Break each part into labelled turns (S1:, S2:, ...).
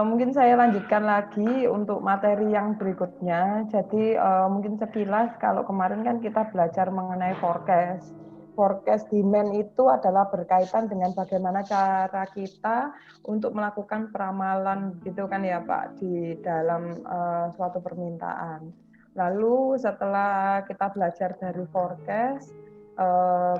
S1: Mungkin saya lanjutkan lagi untuk materi yang berikutnya. Jadi mungkin sekilas kalau kemarin kan kita belajar mengenai forecast. Forecast demand itu adalah berkaitan dengan bagaimana cara kita untuk melakukan peramalan gitu kan ya Pak di dalam suatu permintaan. Lalu setelah kita belajar dari forecast,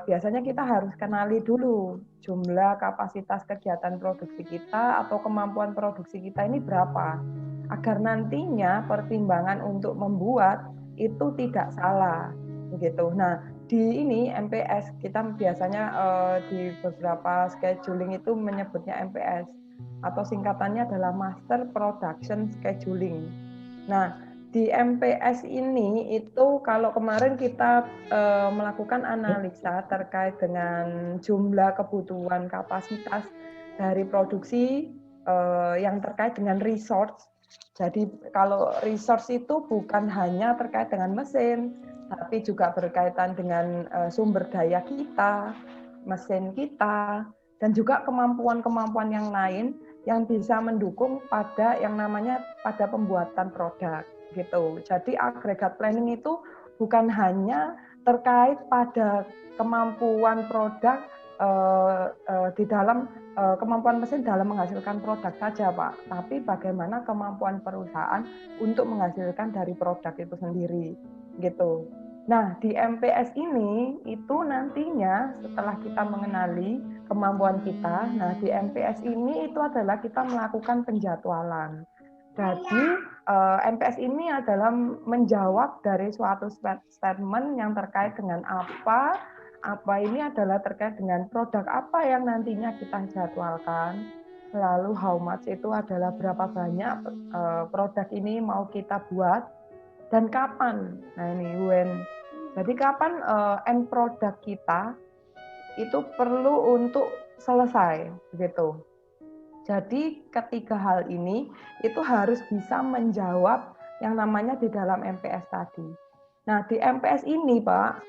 S1: biasanya kita harus kenali dulu jumlah kapasitas kegiatan produksi kita atau kemampuan produksi kita ini berapa, agar nantinya pertimbangan untuk membuat itu tidak salah, begitu. Nah, di ini MPS kita biasanya di beberapa scheduling itu menyebutnya MPS atau singkatannya adalah Master Production Scheduling. Nah, di MPS ini itu kalau kemarin kita melakukan analisa terkait dengan jumlah kebutuhan kapasitas dari produksi yang terkait dengan resource. Jadi kalau resource itu bukan hanya terkait dengan mesin, tapi juga berkaitan dengan sumber daya kita, mesin kita, dan juga kemampuan-kemampuan yang lain yang bisa mendukung pada yang namanya pada pembuatan produk gitu. Jadi agregat planning itu bukan hanya terkait pada kemampuan produk di dalam kemampuan mesin dalam menghasilkan produk saja Pak, tapi bagaimana kemampuan perusahaan untuk menghasilkan dari produk itu sendiri gitu. Nah, di MPS ini itu nantinya setelah kita mengenali kemampuan kita, nah di MPS ini itu adalah kita melakukan penjadwalan. Jadi MPS ini adalah menjawab dari suatu statement yang terkait dengan apa ini adalah terkait dengan produk apa yang nantinya kita jadwalkan, lalu how much itu adalah berapa banyak produk ini mau kita buat, dan kapan. Nah ini when. Jadi kapan end product kita itu perlu untuk selesai begitu. Jadi ketiga hal ini itu harus bisa menjawab yang namanya di dalam MPS tadi. Nah di MPS ini Pak,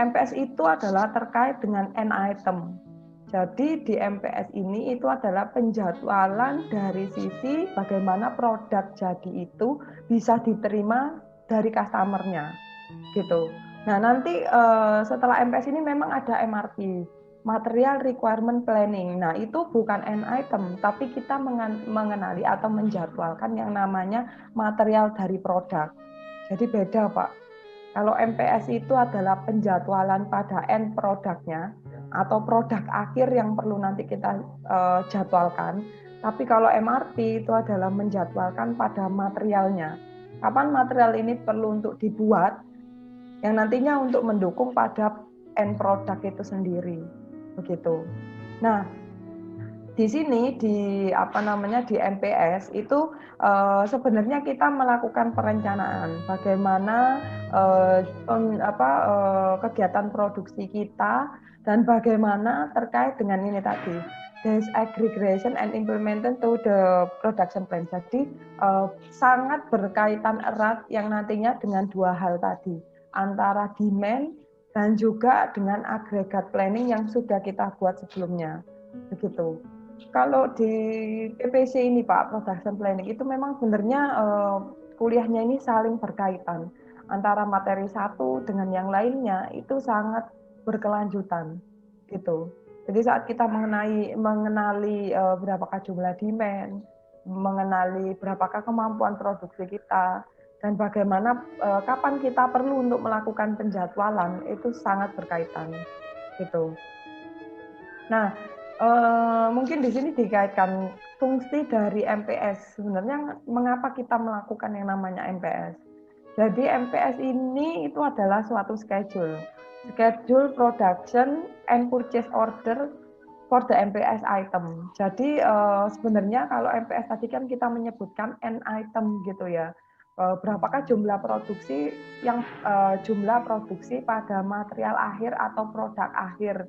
S1: MPS itu adalah terkait dengan end item. Jadi di MPS ini itu adalah penjadwalan dari sisi bagaimana produk jadi itu bisa diterima dari customer-nya gitu. Nah nanti setelah MPS ini memang ada MRP, Material Requirement Planning. Nah itu bukan end item, tapi kita mengenali atau menjadwalkan yang namanya material dari produk. Jadi beda Pak. Kalau MPS itu adalah penjadwalan pada end produknya atau produk akhir yang perlu nanti kita jadwalkan. Tapi kalau MRP itu adalah menjadwalkan pada materialnya. Kapan material ini perlu untuk dibuat yang nantinya untuk mendukung pada end product itu sendiri. Begitu. Nah, di sini di MPS itu sebenarnya kita melakukan perencanaan bagaimana kegiatan produksi kita dan bagaimana terkait dengan ini tadi disaggregation and implementation to the production plan. Jadi sangat berkaitan erat yang nantinya dengan dua hal tadi, antara demand dan juga dengan agregat planning yang sudah kita buat sebelumnya. Begitu. Kalau di PPC ini Pak, Production Planning itu memang sebenarnya kuliahnya ini saling berkaitan. Antara materi satu dengan yang lainnya itu sangat berkelanjutan gitu. Jadi saat kita mengenali berapakah jumlah demand, mengenali berapakah kemampuan produksi kita, dan bagaimana kapan kita perlu untuk melakukan penjadwalan itu sangat berkaitan gitu. Nah, mungkin di sini dikaitkan fungsi dari MPS. Sebenarnya mengapa kita melakukan yang namanya MPS? Jadi MPS ini itu adalah suatu schedule production and purchase order for the MPS item. Jadi sebenarnya kalau MPS tadi kan kita menyebutkan end item gitu ya. Berapakah jumlah produksi jumlah produksi pada material akhir atau produk akhir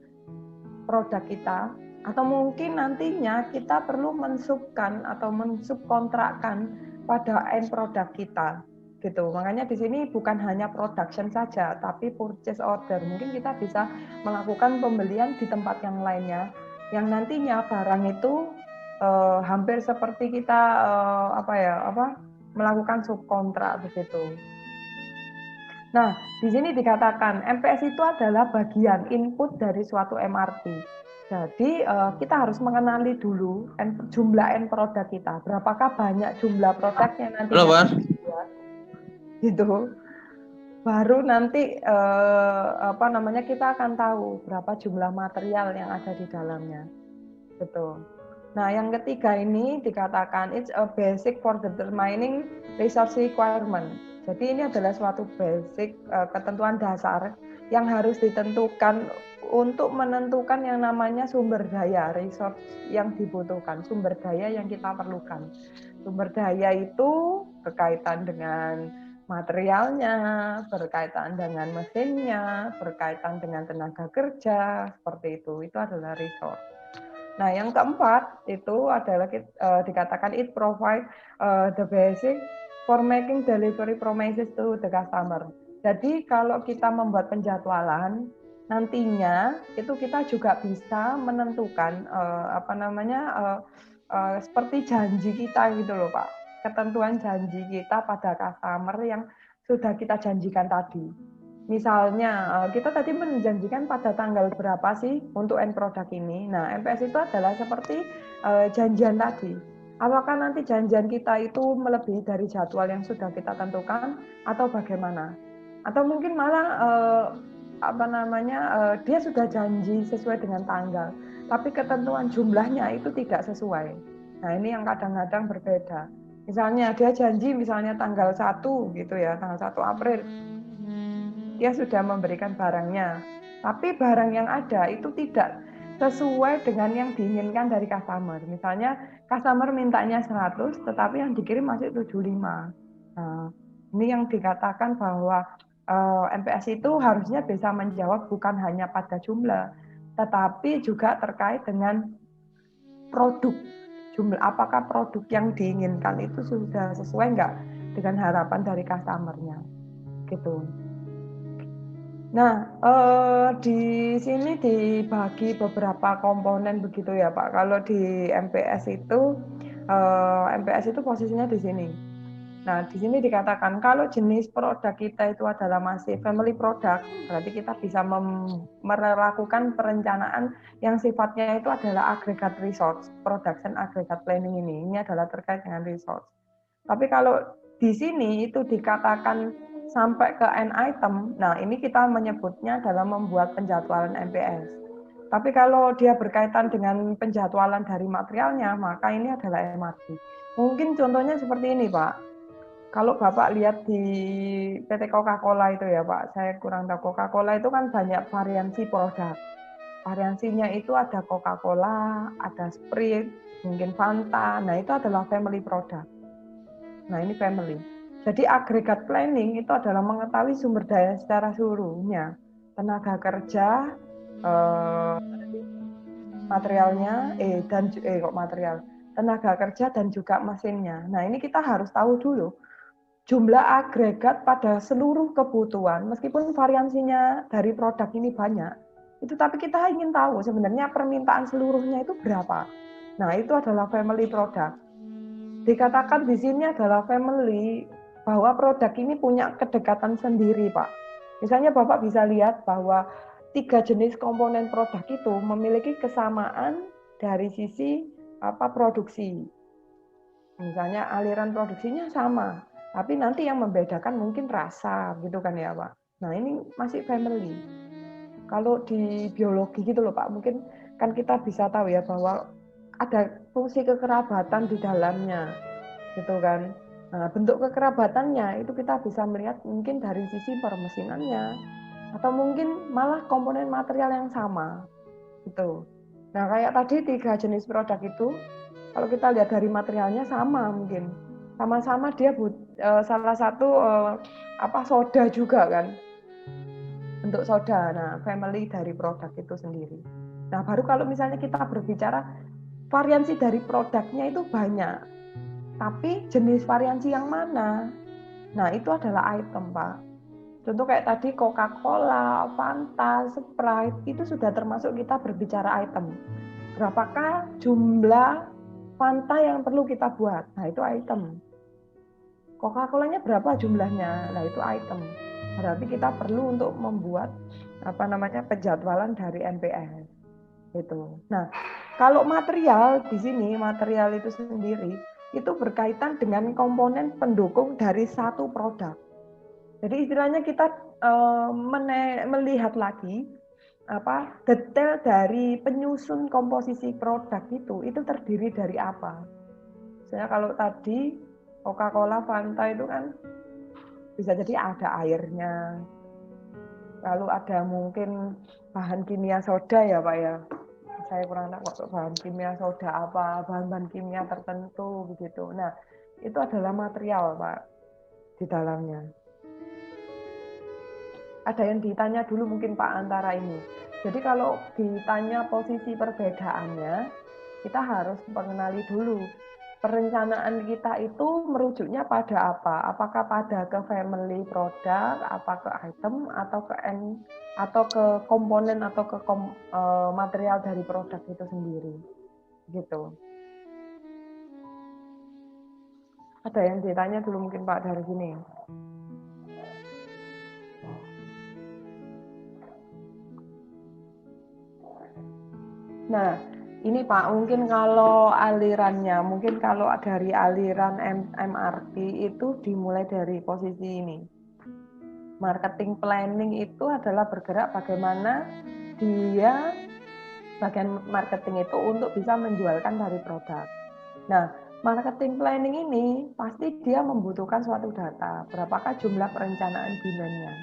S1: produk kita, atau mungkin nantinya kita perlu mensubkan atau mensubkontrakkan pada end produk kita gitu. Makanya di sini bukan hanya production saja, tapi purchase order. Mungkin kita bisa melakukan pembelian di tempat yang lainnya, yang nantinya barang itu hampir seperti kita melakukan subkontrak begitu. Nah, di sini dikatakan MPS itu adalah bagian input dari suatu MRT. Jadi kita harus mengenali dulu jumlah end produk kita. Berapakah banyak jumlah produknya nantinya dibuat, gitu. Baru nanti kita akan tahu berapa jumlah material yang ada di dalamnya. Betul. Nah, yang ketiga ini dikatakan it's a basic for determining resource requirement. Jadi ini adalah suatu basic ketentuan dasar yang harus ditentukan untuk menentukan yang namanya sumber daya, resource yang dibutuhkan, sumber daya yang kita perlukan. Sumber daya itu berkaitan dengan materialnya, berkaitan dengan mesinnya, berkaitan dengan tenaga kerja, seperti itu. Itu adalah resource. Nah, yang keempat itu adalah dikatakan it provide the basic for making delivery promises to the customer. Jadi kalau kita membuat penjadwalan, nantinya itu kita juga bisa menentukan seperti janji kita gitu loh Pak. Ketentuan janji kita pada customer yang sudah kita janjikan tadi. Misalnya, kita tadi menjanjikan pada tanggal berapa sih untuk end product ini. Nah, MPS itu adalah seperti janjian tadi. Apakah nanti janjian kita itu melebihi dari jadwal yang sudah kita tentukan atau bagaimana? Atau mungkin malah dia sudah janji sesuai dengan tanggal, tapi ketentuan jumlahnya itu tidak sesuai. Nah, ini yang kadang-kadang berbeda. Misalnya dia janji misalnya tanggal 1 gitu ya, tanggal 1 April. Dia sudah memberikan barangnya, tapi barang yang ada itu tidak sesuai dengan yang diinginkan dari customer. Misalnya customer mintanya 100, tetapi yang dikirim masih 75. Nah, ini yang dikatakan bahwa MPS itu harusnya bisa menjawab bukan hanya pada jumlah, tetapi juga terkait dengan produk. Apakah produk yang diinginkan itu sudah sesuai nggak dengan harapan dari customer-nya, gitu. Nah, di sini dibagi beberapa komponen begitu ya Pak. Kalau di MPS itu posisinya di sini. Nah, di sini dikatakan kalau jenis produk kita itu adalah masih family product, berarti kita bisa melakukan perencanaan yang sifatnya itu adalah aggregate resource, production aggregate planning ini adalah terkait dengan resource. Tapi kalau di sini itu dikatakan sampai ke end item, nah ini kita menyebutnya dalam membuat penjadwalan MPS. Tapi kalau dia berkaitan dengan penjadwalan dari materialnya, maka ini adalah MRT. Mungkin contohnya seperti ini Pak. Kalau Bapak lihat di PT Coca-Cola itu ya Pak, saya kurang tahu, Coca-Cola itu kan banyak variansi produk. Variansinya itu ada Coca-Cola, ada Sprite, mungkin Fanta, nah itu adalah family product. Nah ini family. Jadi agregat planning itu adalah mengetahui sumber daya secara seluruhnya, tenaga kerja, tenaga kerja dan juga mesinnya. Nah ini kita harus tahu dulu jumlah agregat pada seluruh kebutuhan, meskipun variansinya dari produk ini banyak, itu tapi kita ingin tahu sebenarnya permintaan seluruhnya itu berapa. Nah itu adalah family product. Dikatakan di sini adalah family bahwa produk ini punya kedekatan sendiri, Pak. Misalnya Bapak bisa lihat bahwa 3 jenis komponen produk itu memiliki kesamaan dari sisi produksi. Misalnya aliran produksinya sama, tapi nanti yang membedakan mungkin rasa, gitu kan ya, Pak. Nah, ini masih family. Kalau di biologi gitu loh, Pak, mungkin kan kita bisa tahu ya bahwa ada fungsi kekerabatan di dalamnya, gitu kan. Nah, bentuk kekerabatannya itu kita bisa melihat mungkin dari sisi permesinannya, atau mungkin malah komponen material yang sama, gitu. Nah, kayak tadi 3 jenis produk itu, kalau kita lihat dari materialnya sama mungkin, sama-sama dia salah satu soda juga kan, bentuk soda. Nah, family dari produk itu sendiri. Nah, baru kalau misalnya kita berbicara variansi dari produknya itu banyak. Tapi jenis variansi yang mana? Nah, itu adalah item, Pak. Contoh kayak tadi Coca-Cola, Fanta, Sprite, itu sudah termasuk kita berbicara item. Berapakah jumlah Fanta yang perlu kita buat, nah itu item. Coca-Colanya berapa jumlahnya, nah itu item. Berarti kita perlu untuk membuat penjadwalan dari MPS gitu. Nah, kalau material di sini, material itu sendiri itu berkaitan dengan komponen pendukung dari satu produk. Jadi istilahnya kita melihat lagi detail dari penyusun komposisi produk itu terdiri dari apa. Misalnya kalau tadi Coca-Cola, Fanta itu kan bisa jadi ada airnya, lalu ada mungkin bahan kimia soda ya Pak ya. Saya kurang tahu bahan kimia soda apa, bahan-bahan kimia tertentu begitu. Nah, itu adalah material Pak di dalamnya. Ada yang ditanya dulu mungkin Pak antara ini. Jadi kalau ditanya posisi perbedaannya, kita harus mengenali dulu perencanaan kita itu merujuknya pada apa? Apakah pada ke family product, apa ke item, atau ke komponen atau ke material dari produk itu sendiri, gitu. Ada yang ditanya dulu mungkin Pak dari sini. Nah, ini Pak, mungkin kalau alirannya, mungkin kalau dari aliran MRT itu dimulai dari posisi ini. Marketing planning itu adalah bergerak bagaimana dia bagian marketing itu untuk bisa menjualkan dari produk. Nah, marketing planning ini pasti dia membutuhkan suatu data, berapakah jumlah perencanaan demand-nya.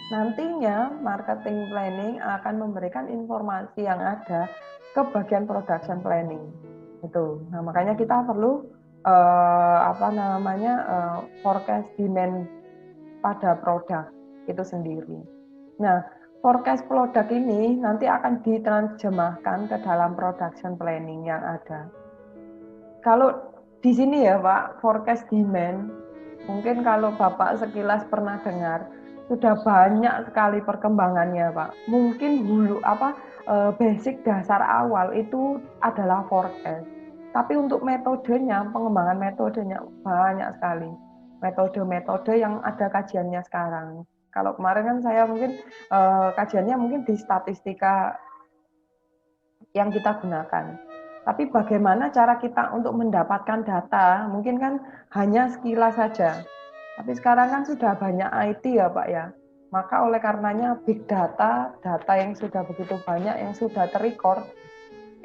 S1: Nantinya marketing planning akan memberikan informasi yang ada ke bagian production planning. Itu. Nah, makanya kita perlu forecast demand pada produk itu sendiri. Nah, forecast produk ini nanti akan diterjemahkan ke dalam production planning yang ada. Kalau di sini ya Pak, forecast demand, mungkin kalau Bapak sekilas pernah dengar, sudah banyak sekali perkembangannya Pak. Mungkin basic dasar awal itu adalah forecast. Tapi untuk metodenya, pengembangan metodenya banyak sekali. Metode-metode yang ada kajiannya sekarang. Kalau kemarin kan saya mungkin kajiannya mungkin di statistika yang kita gunakan. Tapi bagaimana cara kita untuk mendapatkan data, mungkin kan hanya sekilas saja. Tapi sekarang kan sudah banyak IT ya Pak ya. Maka oleh karenanya big data, data yang sudah begitu banyak, yang sudah terrecord,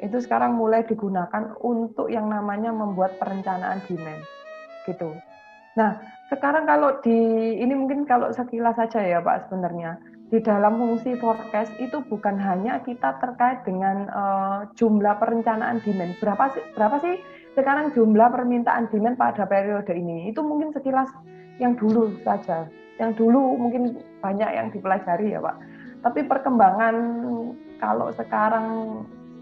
S1: itu sekarang mulai digunakan untuk yang namanya membuat perencanaan demand. Gitu. Nah, sekarang kalau ini mungkin kalau sekilas saja ya Pak sebenarnya. Di dalam fungsi forecast itu bukan hanya kita terkait dengan jumlah perencanaan demand. Berapa sih sekarang jumlah permintaan demand pada periode ini? Itu mungkin sekilas yang dulu saja. Yang dulu mungkin banyak yang dipelajari ya Pak. Tapi perkembangan kalau sekarang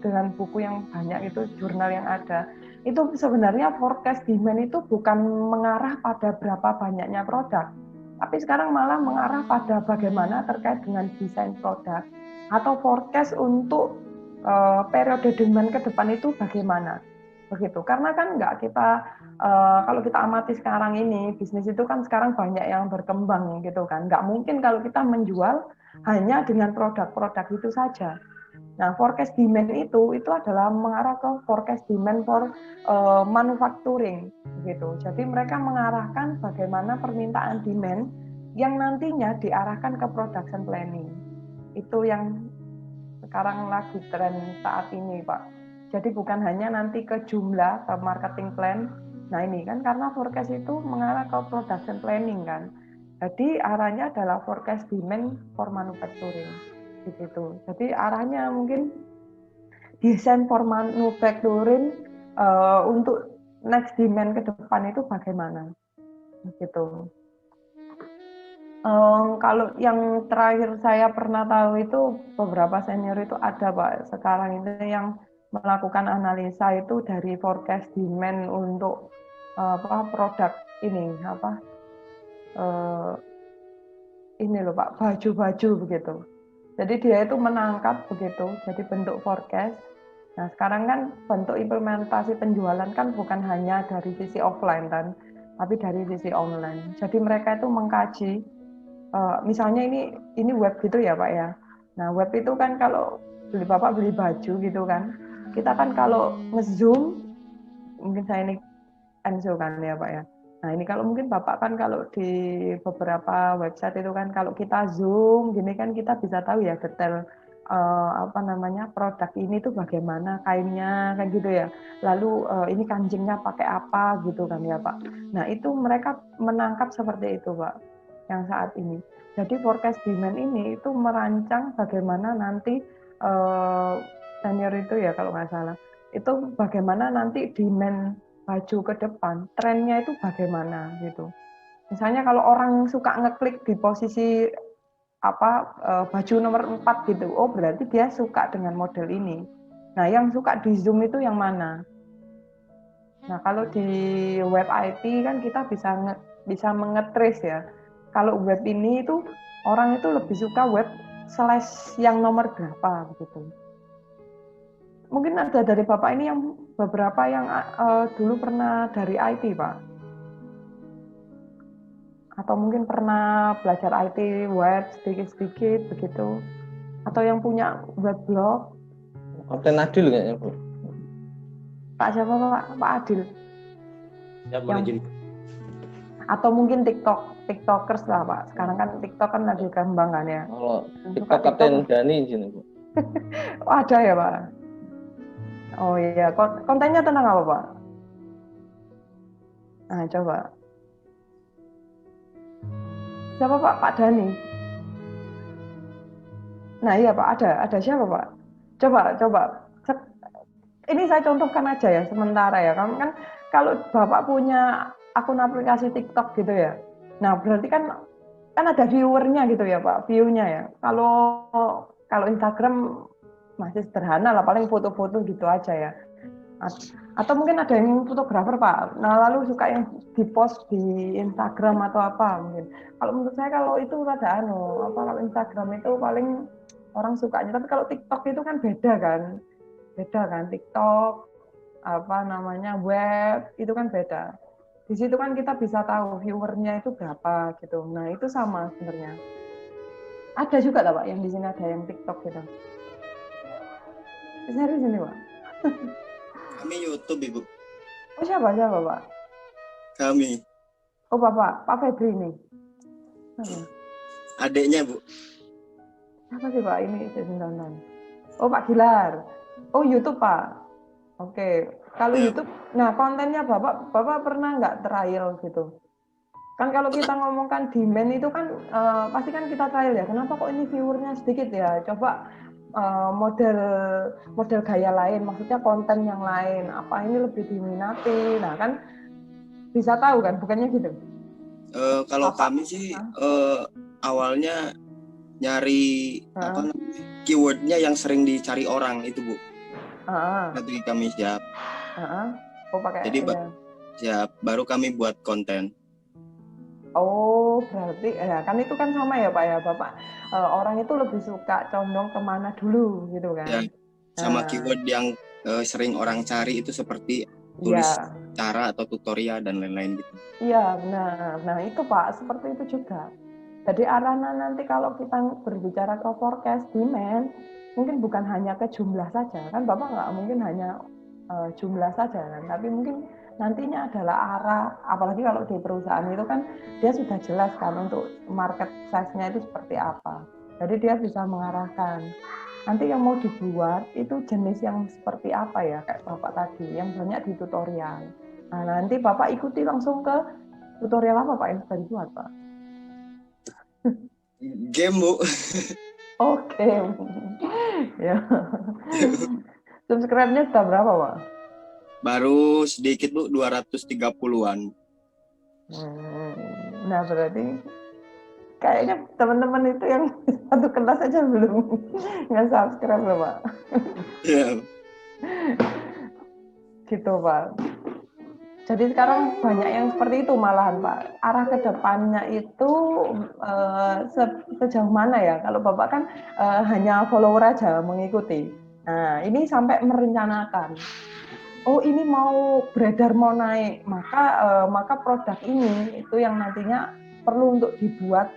S1: dengan buku yang banyak itu, jurnal yang ada, itu sebenarnya forecast demand itu bukan mengarah pada berapa banyaknya produk, tapi sekarang malah mengarah pada bagaimana terkait dengan desain produk atau forecast untuk periode demand ke depan itu bagaimana, begitu. Karena kan nggak kita kalau kita amati sekarang ini bisnis itu kan sekarang banyak yang berkembang gitu kan, nggak mungkin kalau kita menjual hanya dengan produk-produk itu saja. Nah, forecast demand itu adalah mengarah ke forecast demand for manufacturing, gitu. Jadi mereka mengarahkan bagaimana permintaan demand yang nantinya diarahkan ke production planning. Itu yang sekarang lagi tren saat ini, Pak. Jadi bukan hanya nanti ke jumlah, ke marketing plan. Nah ini kan karena forecast itu mengarah ke production planning kan. Jadi arahnya adalah forecast demand for manufacturing. Gitu. Jadi arahnya mungkin desain for manufacturing untuk next demand ke depan itu bagaimana, gitu. Kalau yang terakhir saya pernah tahu itu beberapa senior itu ada Pak sekarang ini yang melakukan analisa itu dari forecast demand untuk produk ini ini loh Pak, baju-baju begitu. Jadi dia itu menangkap begitu, jadi bentuk forecast. Nah, sekarang kan bentuk implementasi penjualan kan bukan hanya dari sisi offline kan, tapi dari sisi online. Jadi mereka itu mengkaji, misalnya ini web gitu ya Pak ya. Nah, web itu kan kalau Bapak beli baju gitu kan, kita kan kalau nge-zoom, mungkin saya ini Enzo kan ya Pak ya. Nah ini kalau mungkin Bapak kan kalau di beberapa website itu kan kalau kita zoom gini kan kita bisa tahu ya detail produk ini tuh bagaimana kainnya kayak gitu ya. Lalu ini kancingnya pakai apa gitu kan ya Pak. Nah itu mereka menangkap seperti itu Pak yang saat ini. Jadi forecast demand ini itu merancang bagaimana nanti senior itu ya kalau nggak salah itu bagaimana nanti demand baju ke depan, trennya itu bagaimana gitu. Misalnya kalau orang suka ngeklik di posisi baju nomor 4 gitu, oh berarti dia suka dengan model ini. Nah, yang suka di Zoom itu yang mana? Nah, kalau di web IT kan kita bisa mengetrace ya. Kalau web ini itu orang itu lebih suka web slash yang nomor berapa begitu. Mungkin ada dari Bapak ini yang beberapa yang dulu pernah dari IT, Pak. Atau mungkin pernah belajar IT web sedikit-sedikit begitu. Atau yang punya web blog.
S2: Kapten Adil kayaknya, Bu.
S1: Pak siapa, Pak? Pak Adil.
S2: Yang...
S1: Atau mungkin TikTokers lah, Pak. Sekarang kan TikTok kan lagi kembang kan ya.
S2: Kalau TikTok Kapten Dani di sini, Bu.
S1: Oh, ada ya, Pak? Oh iya, kontennya tentang apa, Pak? Nah, coba. Siapa, Pak? Pak Dani. Nah, iya, Pak, ada siapa, Pak? Coba. Ini saya contohkan aja ya sementara ya. Kan kalau Bapak punya akun aplikasi TikTok gitu ya. Nah, berarti kan ada viewernya gitu ya, Pak, view-nya ya. Kalau Instagram masih sederhana lah, paling foto-foto gitu aja ya. Atau mungkin ada yang fotografer Pak, nah lalu suka yang di-post di Instagram atau apa mungkin. Kalau menurut saya kalau itu rada kalau Instagram itu paling orang sukanya, tapi kalau TikTok itu kan beda kan TikTok web itu kan beda. Di situ kan kita bisa tahu viewernya itu berapa gitu. Nah itu sama sebenarnya. Ada juga lah Pak yang di sini ada yang TikTok gitu. Serius ini Pak?
S3: Kami YouTube, Ibu.
S1: Oh siapa Pak?
S3: Kami.
S1: Oh Bapak, Pak Febri ini.
S3: Adiknya, Bu.
S1: Apa sih Pak ini tonton? Oh Pak Gilar. Oh YouTube Pak. Oke. Kalau YouTube, nah kontennya Bapak pernah nggak trial gitu? Kan kalau kita ngomongkan demand itu kan pasti kan kita trial ya. Kenapa kok ini viewernya sedikit ya? Coba model gaya lain, maksudnya konten yang lain. Apa ini lebih diminati? Nah kan bisa tahu kan, bukannya gitu?
S3: Kalau kami sih awalnya nyari keywordnya yang sering dicari orang itu Bu. Nanti kami siap.
S1: Oh pakai.
S3: Jadi siap, baru kami buat konten.
S1: Oh berarti ya kan itu kan sama ya Pak ya Bapak orang itu lebih suka condong kemana dulu gitu kan?
S3: Ya, sama keyword yang sering orang cari itu seperti tulis cara atau tutorial dan lain-lain gitu.
S1: Iya benar. Nah itu Pak seperti itu juga. Jadi arahnya nanti kalau kita berbicara ke forecast demand mungkin bukan hanya ke jumlah saja kan Bapak nggak mungkin hanya jumlah saja kan, tapi mungkin nantinya adalah arah, apalagi kalau di perusahaan itu kan dia sudah jelas kan untuk market size-nya itu seperti apa. Jadi dia bisa mengarahkan. Nanti yang mau dibuat itu jenis yang seperti apa ya, kayak Bapak tadi, yang banyak di tutorial. Nah nanti Bapak ikuti langsung ke tutorial apa Pak yang sudah dibuat Pak?
S3: Game Bu.
S1: Oke. Ya. Subscribe-nya sudah berapa Pak?
S3: Baru sedikit Bu, 230-an.
S1: Nah berarti kayaknya teman-teman itu yang satu kelas aja belum nggak subscribe loh Pak.
S3: Iya.
S1: Gitu Pak. Jadi sekarang banyak yang seperti itu malahan Pak. Arah ke depannya itu sejauh mana ya? Kalau Bapak kan hanya follower aja mengikuti. Nah, ini sampai merencanakan. Oh, ini mau beredar, mau naik, maka produk ini itu yang nantinya perlu untuk dibuat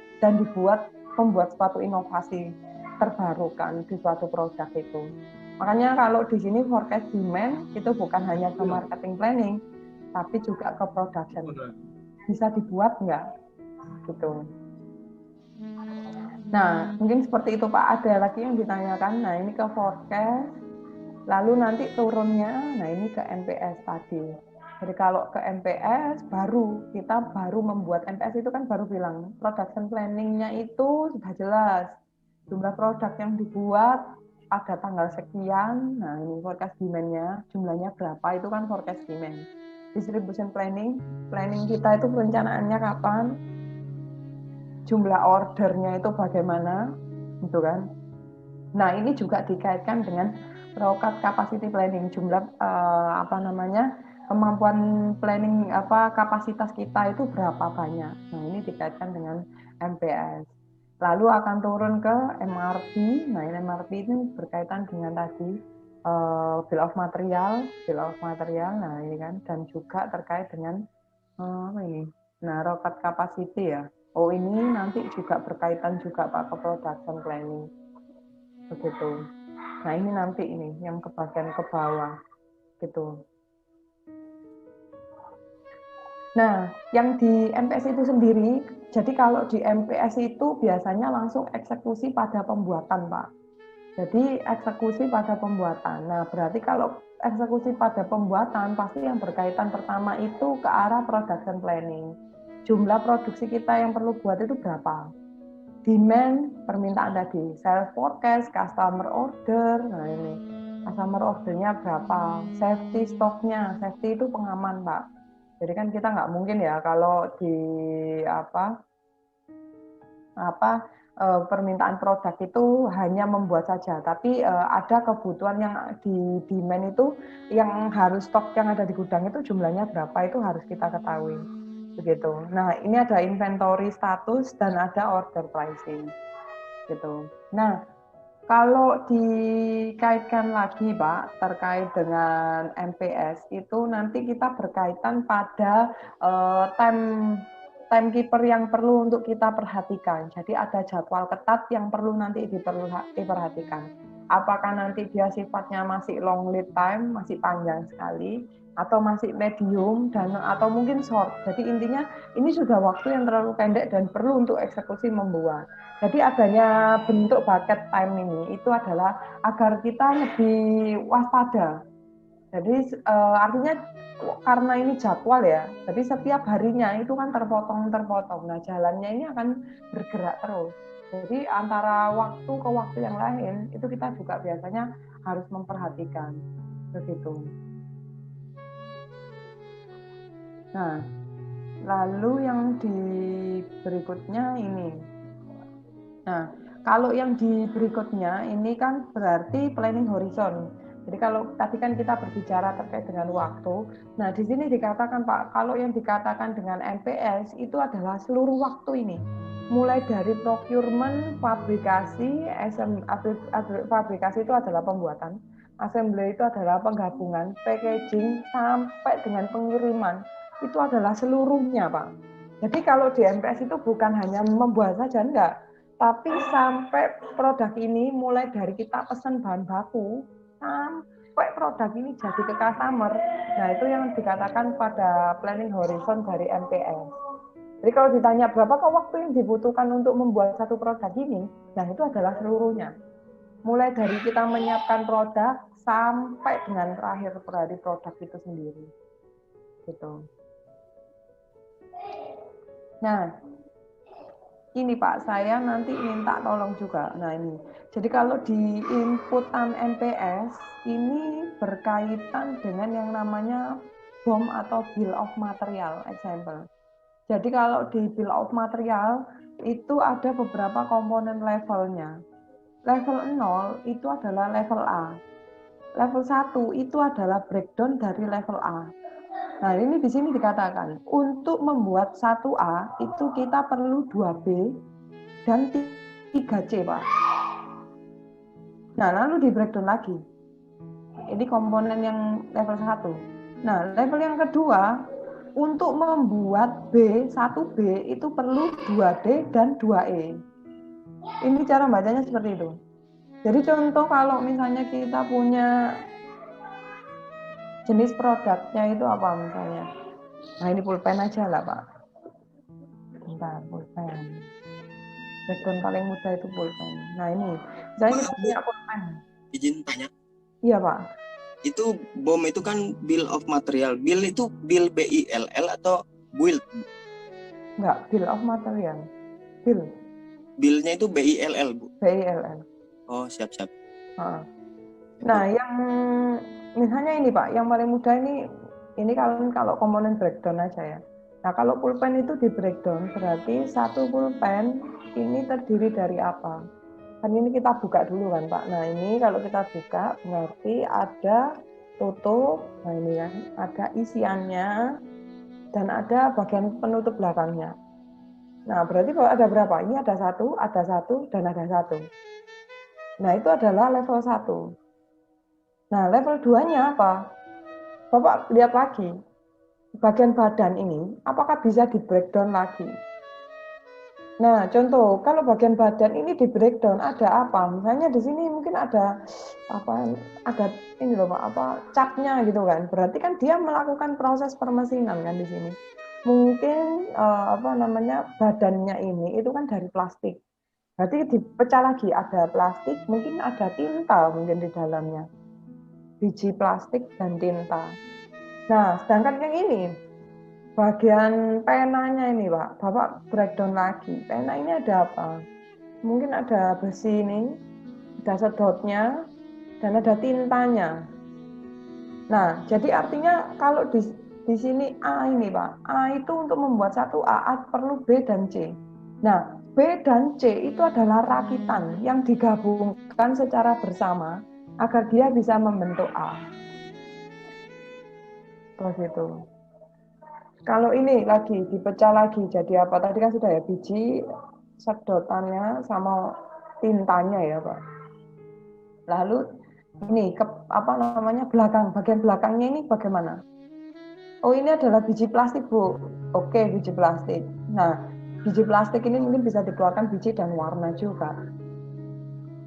S1: membuat suatu inovasi terbarukan di suatu produk itu. Makanya kalau di sini forecast demand itu bukan hanya ke marketing planning, tapi juga ke production. Bisa dibuat nggak? Gitu. Nah, mungkin seperti itu Pak. Ada lagi yang ditanyakan. Nah, ini ke forecast. Lalu nanti turunnya, nah ini ke MPS tadi. Jadi kalau ke MPS kita baru membuat MPS itu kan baru bilang production planning-nya itu sudah jelas. Jumlah produk yang dibuat pada tanggal sekian. Nah, ini forecast demand-nya, jumlahnya berapa itu kan forecast demand. Distribution planning kita itu perencanaannya kapan? Jumlah ordernya itu bagaimana, gitu kan? Nah, ini juga dikaitkan dengan ROCAT capacity planning, jumlah kemampuan planning kapasitas kita itu berapa banyak. Nah, ini dikaitkan dengan MPS. Lalu akan turun ke MRP. Nah, ini MRP ini berkaitan dengan tadi bill of material. Nah, ini kan, dan juga terkait dengan Nah, ROCAT capacity ya. Oh, ini nanti juga berkaitan juga Pak ke production planning. Begitu. Nah, ini nanti yang ke bagian ke bawah gitu. Nah, yang di MPS itu sendiri, jadi kalau di MPS itu biasanya langsung eksekusi pada pembuatan, Pak. Jadi eksekusi pada pembuatan. Nah, berarti kalau eksekusi pada pembuatan pasti yang berkaitan pertama itu ke arah production planning. Jumlah produksi kita yang perlu buat itu berapa? Demand, permintaan tadi, sales forecast, customer order, nah ini customer ordernya berapa, safety stoknya, safety itu pengaman Pak. Jadi kan kita nggak mungkin ya kalau di permintaan produk itu hanya membuat saja, tapi ada kebutuhan yang di demand itu yang harus stok yang ada di gudang itu jumlahnya berapa itu harus kita ketahui. Begitu. Nah, ini ada inventory status dan ada order pricing. Gitu. Nah, kalau dikaitkan lagi Pak terkait dengan MPS itu nanti kita berkaitan pada timekeeper yang perlu untuk kita perhatikan. Jadi ada jadwal ketat yang perlu nanti diperhatikan. Apakah nanti dia sifatnya masih long lead time, masih panjang sekali, atau masih medium atau mungkin short. Jadi intinya ini sudah waktu yang terlalu pendek dan perlu untuk eksekusi membuat. Jadi adanya bentuk bucket time ini itu adalah agar kita lebih waspada. Jadi artinya karena ini jadwal ya, jadi setiap harinya itu kan terpotong. Nah, jalannya ini akan bergerak terus. Jadi antara waktu ke waktu yang lain itu kita juga biasanya harus memperhatikan begitu. Nah, lalu yang di berikutnya ini. Nah, kalau yang di berikutnya ini kan berarti planning horizon. Jadi kalau tadi kan kita berbicara terkait dengan waktu. Nah, di sini dikatakan Pak, kalau yang dikatakan dengan MPS itu adalah seluruh waktu ini. Mulai dari procurement, fabrikasi, fabrikasi itu adalah pembuatan, assembly itu adalah penggabungan, packaging, sampai dengan pengiriman. Itu adalah seluruhnya, Pak. Jadi kalau di MPS itu bukan hanya membuat saja, enggak. Tapi sampai produk ini mulai dari kita pesan bahan baku, sampai produk ini jadi ke customer. Nah, itu yang dikatakan pada planning horizon dari MPS. Jadi kalau ditanya berapakah waktu yang dibutuhkan untuk membuat satu produk ini, nah itu adalah seluruhnya. Mulai dari kita menyiapkan produk sampai dengan terakhir dari produk itu sendiri. Gitu. Nah, ini Pak, saya nanti minta tolong juga. Nah ini, jadi kalau di inputan MPS, ini berkaitan dengan yang namanya BOM atau Bill of Material, example. Jadi kalau di Bill of Material, itu ada beberapa komponen levelnya. Level 0 itu adalah level A. Level 1 itu adalah breakdown dari level A. Nah, ini di sini dikatakan, untuk membuat 1A itu kita perlu 2B dan 3C, Pak. Nah, lalu di breakdown lagi. Ini komponen yang level 1. Nah, level yang kedua, untuk membuat B, 1B itu perlu 2D dan 2E. Ini cara bacanya seperti itu. Jadi contoh kalau misalnya kita punya jenis produknya itu apa misalnya. Nah, ini pulpen aja lah, Pak. Bentar, pulpen. Background paling mudah itu pulpen. Nah, ini. Misalnya kita punya pulpen.
S3: Izin tanya.
S1: Iya, Pak.
S3: Itu BOM itu kan bill of material. Bill itu bill BILL atau build?
S1: Enggak, bill of material. Bill.
S3: Billnya itu BILL, Bu.
S1: BILL.
S3: Oh, siap-siap.
S1: Nah, yang misalnya ini Pak, yang paling mudah ini kalau komponen breakdown aja ya. Nah, kalau pulpen itu di breakdown berarti satu pulpen ini terdiri dari apa? Kan ini kita buka dulu kan Pak. Nah, ini kalau kita buka berarti ada tutup, nah ini kan, ada isiannya dan ada bagian penutup belakangnya. Nah, berarti kalau ada berapa? Ini ada satu, dan ada satu. Nah, itu adalah level 1. Nah, level 2-nya apa? Bapak lihat lagi, bagian badan ini, apakah bisa di breakdown lagi? Nah, contoh, kalau bagian badan ini di breakdown, ada apa? Misalnya di sini mungkin ada ini loh Pak, capnya gitu kan. Berarti kan dia melakukan proses permesinan kan di sini. Mungkin badannya ini itu kan dari plastik. Berarti dipecah lagi, ada plastik, mungkin ada tinta mungkin di dalamnya. Biji plastik dan tinta. Nah, sedangkan yang ini, bagian penanya ini Pak, Bapak breakdown lagi. Pena ini ada apa? Mungkin ada besi ini, ada sedotnya, dan ada tintanya. Nah, jadi artinya kalau di sini A ini Pak, A itu untuk membuat satu A perlu B dan C. Nah, B dan C itu adalah rakitan yang digabungkan secara bersama agar dia bisa membentuk A. Terus itu. Kalau ini lagi dipecah lagi jadi apa? Tadi kan sudah ya, biji, sedotannya sama tintanya ya Pak. Lalu ini bagian belakangnya ini bagaimana? Oh, ini adalah biji plastik Bu. Oke, biji plastik. Nah, biji plastik ini mungkin bisa dikeluarkan biji dan warna juga.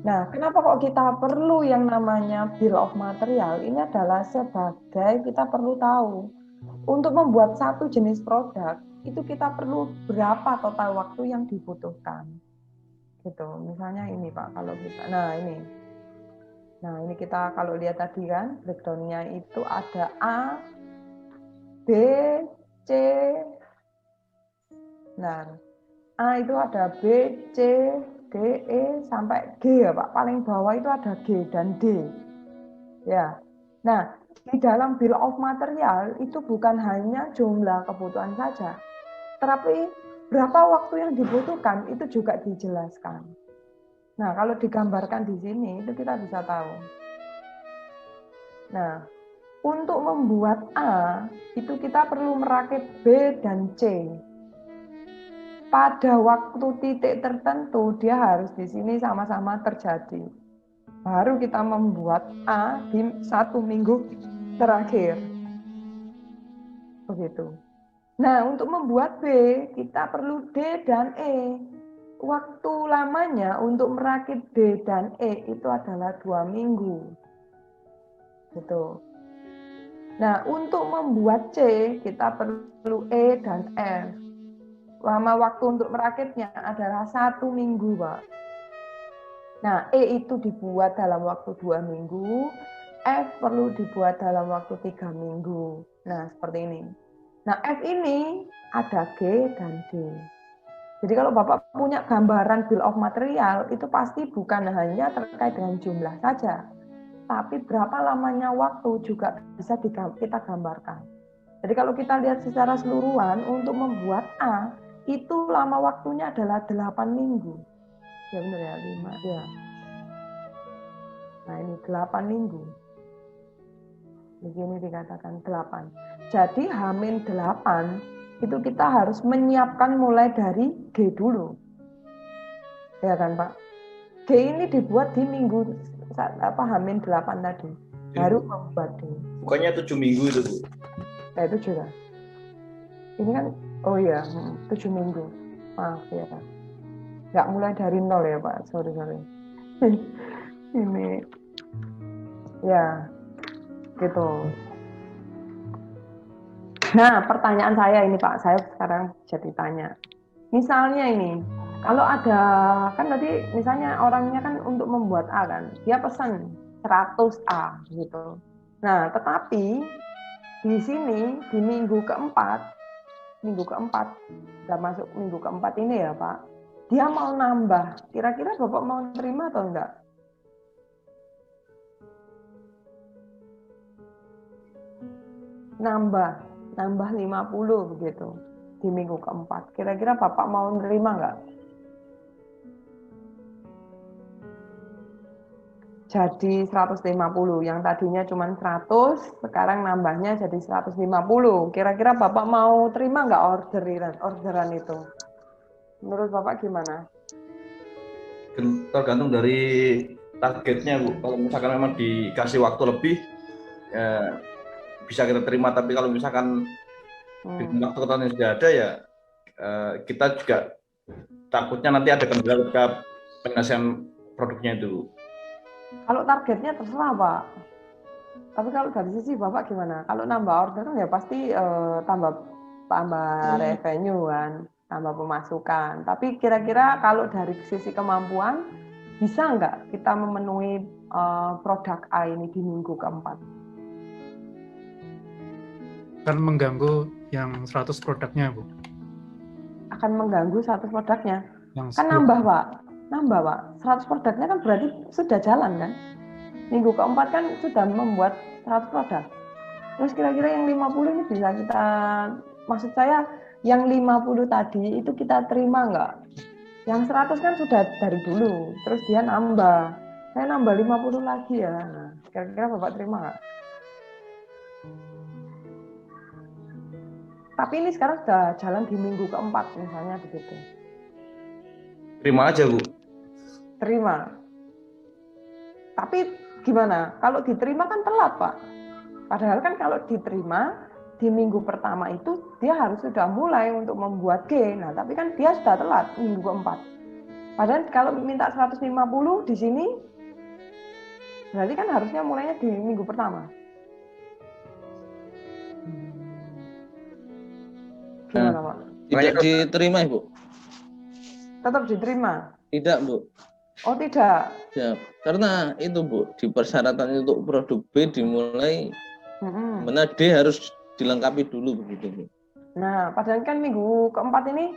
S1: Nah, kenapa kok kita perlu yang namanya bill of material? Ini adalah sebagai kita perlu tahu untuk membuat satu jenis produk itu kita perlu berapa total waktu yang dibutuhkan. Gitu. Misalnya ini Pak, kalau kita, nah ini kita kalau lihat tadi kan breakdown-nya itu ada A, B, C. Nah, A itu ada B, C, D, E sampai G ya Pak. Paling bawah itu ada G dan D. Ya. Nah, di dalam bill of material itu bukan hanya jumlah kebutuhan saja, tetapi berapa waktu yang dibutuhkan itu juga dijelaskan. Nah, kalau digambarkan di sini itu kita bisa tahu. Nah, untuk membuat A itu kita perlu merakit B dan C. Pada waktu titik tertentu dia harus di sini sama-sama terjadi. Baru kita membuat A di 1 minggu terakhir. Begitu. Nah, untuk membuat B, kita perlu D dan E. Waktu lamanya untuk merakit D dan E itu adalah 2 minggu. Gitu. Nah, untuk membuat C, kita perlu E dan F. Lama waktu untuk merakitnya adalah 1 minggu, Pak. Nah, E itu dibuat dalam waktu 2 minggu, F perlu dibuat dalam waktu 3 minggu. Nah, seperti ini. Nah, F ini ada G dan D. Jadi kalau Bapak punya gambaran bill of material, itu pasti bukan hanya terkait dengan jumlah saja, tapi berapa lamanya waktu juga bisa kita gambarkan. Jadi kalau kita lihat secara keseluruhan, untuk membuat A, itu lama waktunya adalah 8 minggu. Ya benar ya, 5 ya. Nah ini 8 minggu. Begini dikatakan 8. Jadi H-8 itu kita harus menyiapkan mulai dari G dulu. Ya kan Pak? G ini dibuat di minggu H-8 tadi. baru membuat D.
S4: Bukannya 7 minggu itu, Bu?
S1: Itu juga. Ini kan, oh iya, 7 minggu. Maaf ya Pak. Nggak mulai dari nol ya Pak, sorry. Ini, ya, gitu. Nah, pertanyaan saya ini Pak, saya sekarang jadi tanya. Misalnya ini, kalau ada, kan tadi misalnya orangnya kan untuk membuat A kan, dia pesan 100 A gitu. Nah, tetapi di sini di minggu keempat, udah masuk minggu keempat ini ya Pak, dia mau nambah, kira-kira Bapak mau terima atau enggak? Nambah 50 begitu di minggu keempat. Kira-kira Bapak mau nerima nggak? Jadi 150, yang tadinya cuma 100, sekarang nambahnya jadi 150. Kira-kira Bapak mau terima nggak orderan itu? Menurut Bapak gimana?
S4: Tergantung dari targetnya, Bu. Kalau misalkan memang dikasih waktu lebih, ya bisa kita terima. Tapi kalau misalkan di waktu yang sudah ada, ya kita juga takutnya nanti ada kendala ke penyelesaian produknya itu.
S1: Kalau targetnya terserah Pak. Tapi kalau dari sisi Bapak gimana? Kalau nambah orderan ya pasti tambah revenue kan, tambah pemasukan. Tapi kira-kira kalau dari sisi kemampuan, bisa nggak kita memenuhi produk A ini di minggu keempat?
S5: Akan mengganggu yang 100 produknya, Bu.
S1: Akan mengganggu 100 produknya?
S5: Yang
S1: kan nambah Pak. 100 produknya kan berarti sudah jalan kan? Minggu keempat kan sudah membuat 100 produk. Terus kira-kira yang 50 ini bisa kita, maksud saya yang 50 tadi itu kita terima nggak? Yang 100 kan sudah dari dulu, terus dia nambah. Saya nambah 50 lagi ya. Nah, kira-kira Bapak terima nggak? Tapi ini sekarang sudah jalan di minggu keempat misalnya begitu.
S4: Terima aja, Bu.
S1: Terima. Tapi gimana? Kalau diterima kan telat, Pak. Padahal kan kalau diterima di minggu pertama itu dia harus sudah mulai untuk membuat G. Nah, tapi kan dia sudah telat minggu keempat. Padahal kalau minta 150 di sini berarti kan harusnya mulainya di minggu pertama. Gimana, Pak?
S2: Tidak diterima, Ibu.
S1: Tetap diterima?
S2: Tidak, Bu.
S1: Oh, tidak.
S2: Ya, karena itu, Bu, di persyaratan untuk produk B dimulai mana D harus dilengkapi dulu begitu, Bu.
S1: Nah, padahal kan minggu keempat ini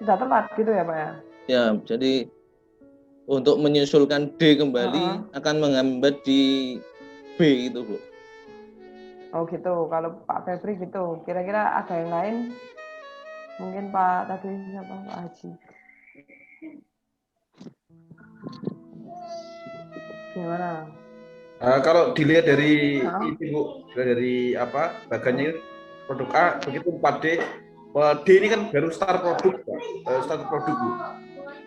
S1: sudah telat gitu ya, Pak ya?
S2: Ya, jadi untuk menyusulkan D kembali akan menghambat di B itu, Bu.
S1: Oh gitu, kalau Pak Febri gitu. Kira-kira ada yang lain? Mungkin Pak tadi siapa? Pak Haji. Gimana?
S4: Kalau dilihat dari ini, Bu, dari apa bagannya produk A begitu 4D. D ini kan baru start produk, Bu.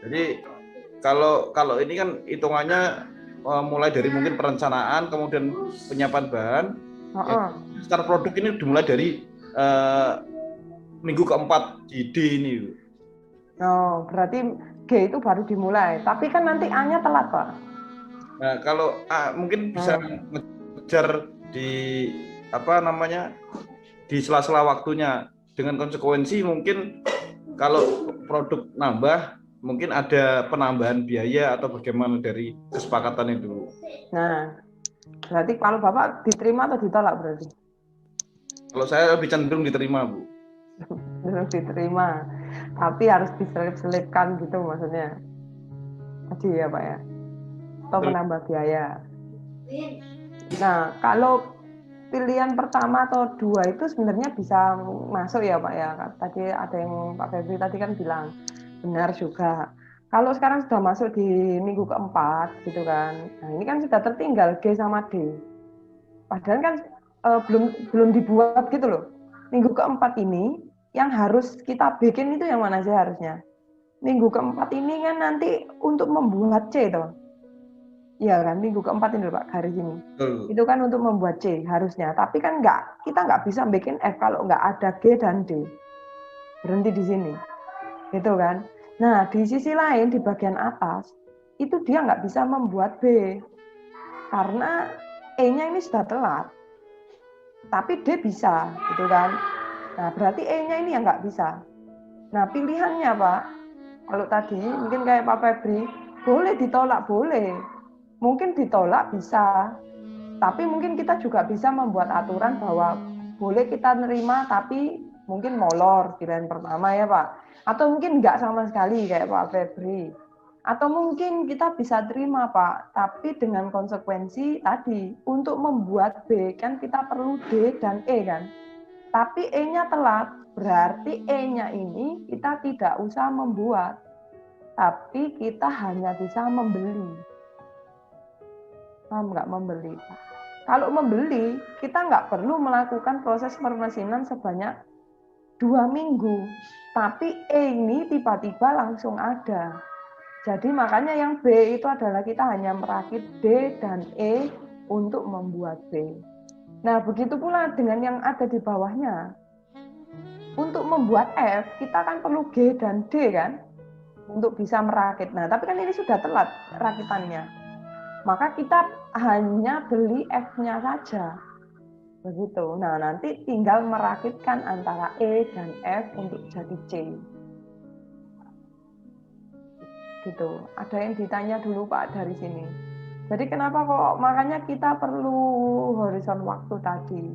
S4: Jadi kalau ini kan hitungannya mulai dari mungkin perencanaan, kemudian penyiapan bahan. Start produk ini dimulai dari minggu keempat di D ini.
S1: Oh, berarti G itu baru dimulai. Tapi kan nanti A-nya telat, Pak.
S4: Nah, kalau A mungkin bisa ngejar di apa namanya di sela-sela waktunya, dengan konsekuensi mungkin kalau produk nambah mungkin ada penambahan biaya atau bagaimana dari kesepakatan itu.
S1: Nah, berarti kalau Bapak diterima atau ditolak berarti?
S4: Kalau saya lebih cenderung diterima, Bu.
S1: Diterima, tapi harus diselip-selipkan gitu maksudnya. Tadi ya Pak ya? Atau menambah biaya. Nah, kalau pilihan pertama atau dua itu sebenarnya bisa masuk ya Pak ya? Tadi ada yang Pak Febri tadi kan bilang, benar juga. Kalau sekarang sudah masuk di minggu keempat gitu kan, nah ini kan sudah tertinggal G sama D. Padahal kan belum dibuat gitu loh. Minggu keempat ini yang harus kita bikin itu yang mana sih harusnya? Minggu keempat ini kan nanti untuk membuat C toh. Ya kan, minggu keempat ini Pak, garis ini. Itu kan untuk membuat C harusnya. Tapi kan kita nggak bisa bikin F kalau nggak ada G dan D. Berhenti di sini. Gitu kan. Nah, di sisi lain, di bagian atas, itu dia nggak bisa membuat B. Karena E-nya ini sudah telat. Tapi D bisa, gitu kan. Nah, berarti E-nya ini yang nggak bisa. Nah, pilihannya Pak, kalau tadi mungkin kayak Pak Febri, boleh ditolak, boleh. Mungkin ditolak bisa, tapi mungkin kita juga bisa membuat aturan bahwa boleh kita nerima, tapi mungkin molor pilihan pertama ya Pak. Atau mungkin nggak sama sekali kayak Pak Febri. Atau mungkin kita bisa terima Pak, tapi dengan konsekuensi tadi, untuk membuat B kan kita perlu D dan E kan. Tapi E-nya telat, berarti E-nya ini kita tidak usah membuat, tapi kita hanya bisa membeli. Nggak membeli. Kalau membeli, kita nggak perlu melakukan proses permesinan sebanyak 2 minggu. Tapi E ini tiba-tiba langsung ada. Jadi makanya yang B itu adalah kita hanya merakit D dan E untuk membuat B. Nah, begitu pula dengan yang ada di bawahnya. Untuk membuat F, kita kan perlu G dan D kan? Untuk bisa merakit. Nah, tapi kan ini sudah telat rakitannya. Maka kita hanya beli F-nya saja. Begitu. Nah, nanti tinggal merakitkan antara E dan F untuk jadi C. Gitu. Ada yang ditanya dulu Pak dari sini. Jadi kenapa kok makanya kita perlu horizon waktu tadi?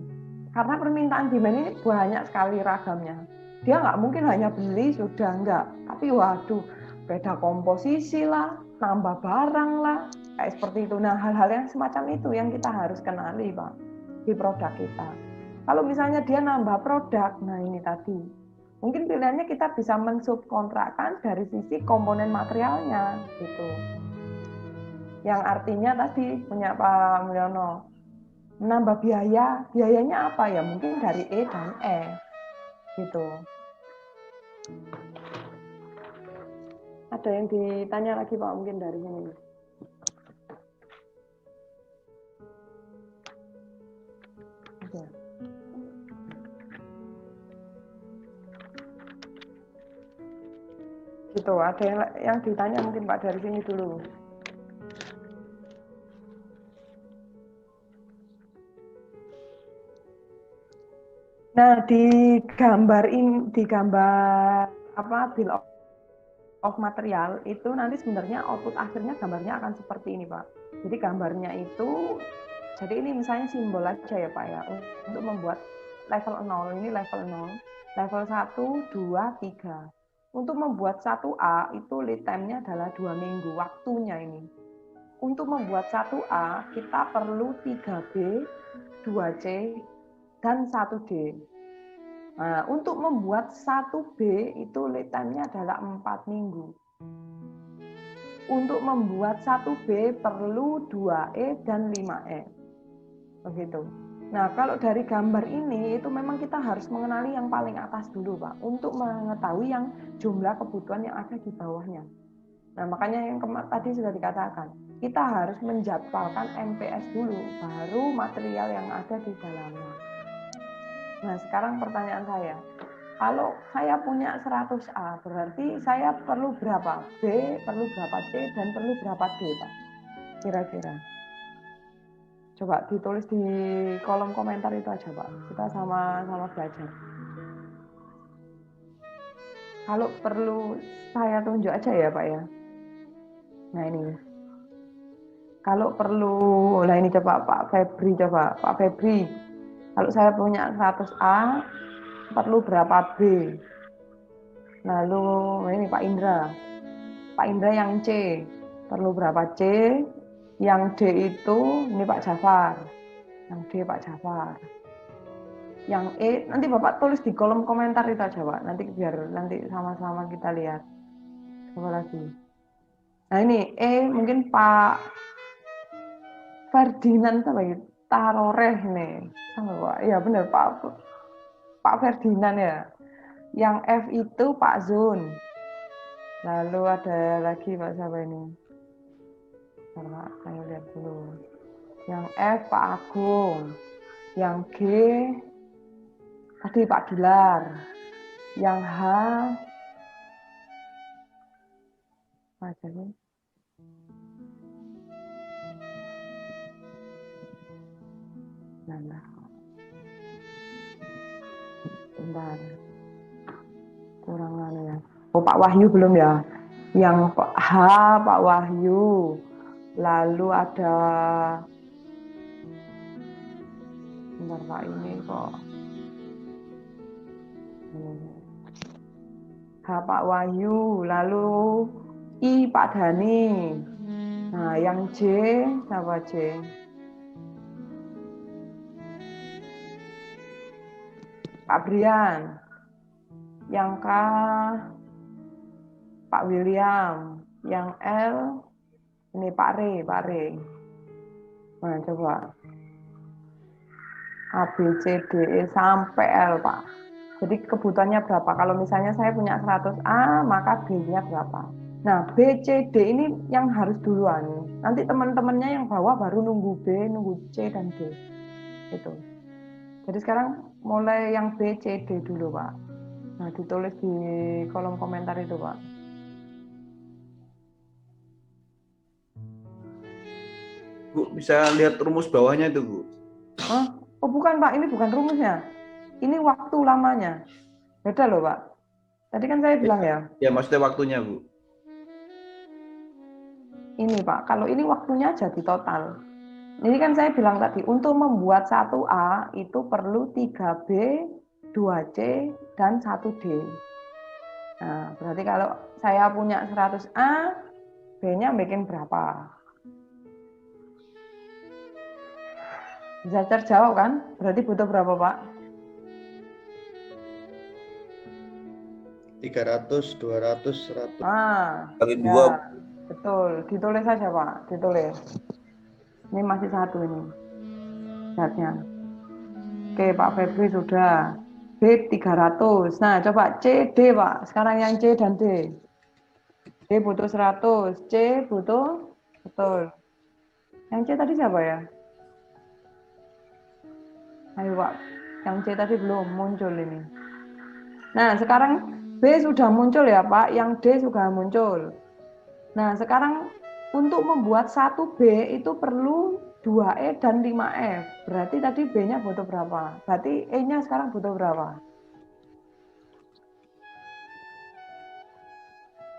S1: Karena permintaan demand ini banyak sekali ragamnya. Dia nggak mungkin hanya beli sudah enggak. Tapi waduh, beda komposisi lah, nambah barang lah, kayak seperti itu. Nah, hal-hal yang semacam itu yang kita harus kenali Pak di produk kita. Kalau misalnya dia nambah produk, nah ini tadi mungkin pilihannya kita bisa mensubkontrakkan dari sisi komponen materialnya gitu. Yang artinya tadi punya Pak Mulyono, menambah biayanya apa ya? Mungkin dari E dan F gitu. Ada yang ditanya lagi Pak mungkin dari sini? Oke. Gitu, ada yang ditanya mungkin Pak dari sini dulu. Nah, di gambar bill of material itu nanti sebenarnya output akhirnya gambarnya akan seperti ini Pak. Jadi gambarnya itu, jadi ini misalnya simbol aja ya Pak ya, untuk membuat level 0, ini level 0, level 1, 2, 3. Untuk membuat 1A itu lead time-nya adalah 2 minggu waktunya ini. Untuk membuat 1A kita perlu 3B, 2C, dan 1D. Nah, untuk membuat 1B itu lead time-nya adalah 4 minggu. Untuk membuat 1B perlu 2E dan 5E. Begitu. Nah, kalau dari gambar ini itu memang kita harus mengenali yang paling atas dulu, Pak, untuk mengetahui yang jumlah kebutuhan yang ada di bawahnya. Nah, makanya yang tadi sudah dikatakan, kita harus menjadwalkan MPS dulu, baru material yang ada di dalamnya. Nah, sekarang pertanyaan saya, kalau saya punya 100A, berarti saya perlu berapa B, perlu berapa C, dan perlu berapa D, Pak? Kira-kira. Coba ditulis di kolom komentar itu aja, Pak. Kita sama-sama belajar. Kalau perlu saya tunjuk aja ya, Pak ya. Nah, ini. Kalau perlu, nah ini coba Pak Febri, coba Pak Febri. Kalau saya punya 100A, perlu berapa B? Lalu ini Pak Indra. Pak Indra yang C, perlu berapa C? Yang D itu, ini Pak Jafar. Yang D Pak Jafar. Yang E, nanti Bapak tulis di kolom komentar itu aja Pak. Nanti biar nanti sama-sama kita lihat. Coba lagi. Nah ini E mungkin Pak Ferdinand apa ya? Taroreh nih. Ya benar Pak Ferdinand ya. Yang F itu Pak Zun. Lalu ada lagi Pak siapa ini? Saya lihat lihat dulu. Yang F Pak Agung. Yang G tadi Pak Gilar. Yang H apa aja nih? Nah. Bentar. Kurang ya. Oh, Pak Wahyu belum ya? Yang H Pak Wahyu. Lalu ada bentar Pak ini kok. H Pak Wahyu, lalu I Pak Dani. Nah, yang J siapa J? Pak Brian. Yang K Pak William. Yang L ini Pak Re. Nah, coba. A, B, C, D, E sampai L, Pak. Jadi kebutuhannya berapa? Kalau misalnya saya punya 100A, maka B-nya berapa? Nah, B, C, D ini yang harus duluan. Nanti teman-temannya yang bawah baru nunggu B, nunggu C, dan D. Itu. Jadi sekarang mulai yang B, C, D dulu, Pak. Nah, ditulis di kolom komentar itu, Pak.
S4: Bu, bisa lihat rumus bawahnya itu, Bu.
S1: Hah? Oh, bukan, Pak. Ini bukan rumusnya. Ini waktu lamanya. Beda loh, Pak. Tadi kan saya bilang ya.
S4: Ya, maksudnya waktunya, Bu.
S1: Ini, Pak. Kalau ini waktunya jadi total. Ini kan saya bilang tadi, untuk membuat 1A itu perlu 3B, 2C, dan 1D. Nah, berarti kalau saya punya 100A, B-nya bikin berapa? Bisa terjawab kan? Berarti butuh berapa, Pak?
S6: 300, 200, 100.
S4: Kali
S1: Ya,
S4: 2.
S1: betul. Ditulis saja, Pak. Ditulis. Ini masih satu ini. Zatnya. Oke, Pak Febri sudah. B 300. Nah, coba C, D, Pak. Sekarang yang C dan D. D butuh 100. C butuh, betul. Yang C tadi siapa ya? Ayo, Pak. Yang C tadi belum muncul ini. Nah, sekarang B sudah muncul ya, Pak. Yang D sudah muncul. Nah, sekarang untuk membuat 1B itu perlu 2E dan 5F. Berarti tadi B-nya butuh berapa? Berarti E-nya sekarang butuh berapa?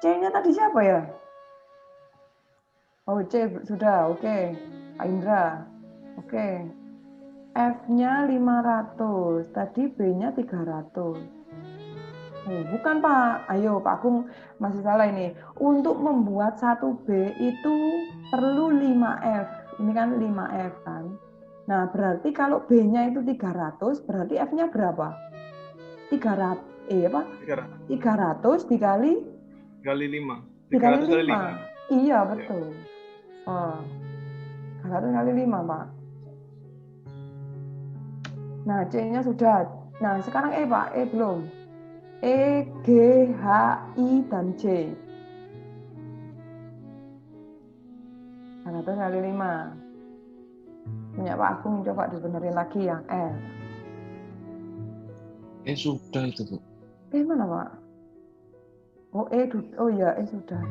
S1: C-nya tadi siapa ya? Oh, C sudah. Oke. Pak Indra. Oke. F-nya 500. Tadi B-nya 300. Oh, bukan, Pak. Ayo, Pak Agung masih salah ini. Untuk membuat 1B itu perlu 5F. Ini kan 5F kan. Nah, berarti kalau B-nya itu 300, berarti F-nya berapa? 300. Apa? 300 dikali
S7: 5.
S1: Dikali 5. Iya, betul. Oh. 300 kali 5, Pak. Nah, C-nya sudah. Nah, sekarang E, Pak. E belum. E, G, H, I, dan J. 100 kali 5. Punya Pak Agung, coba dibenerin lagi yang F.
S6: Sudah itu, Bu.
S1: Mana, Pak? Oh, oh ya, sudah.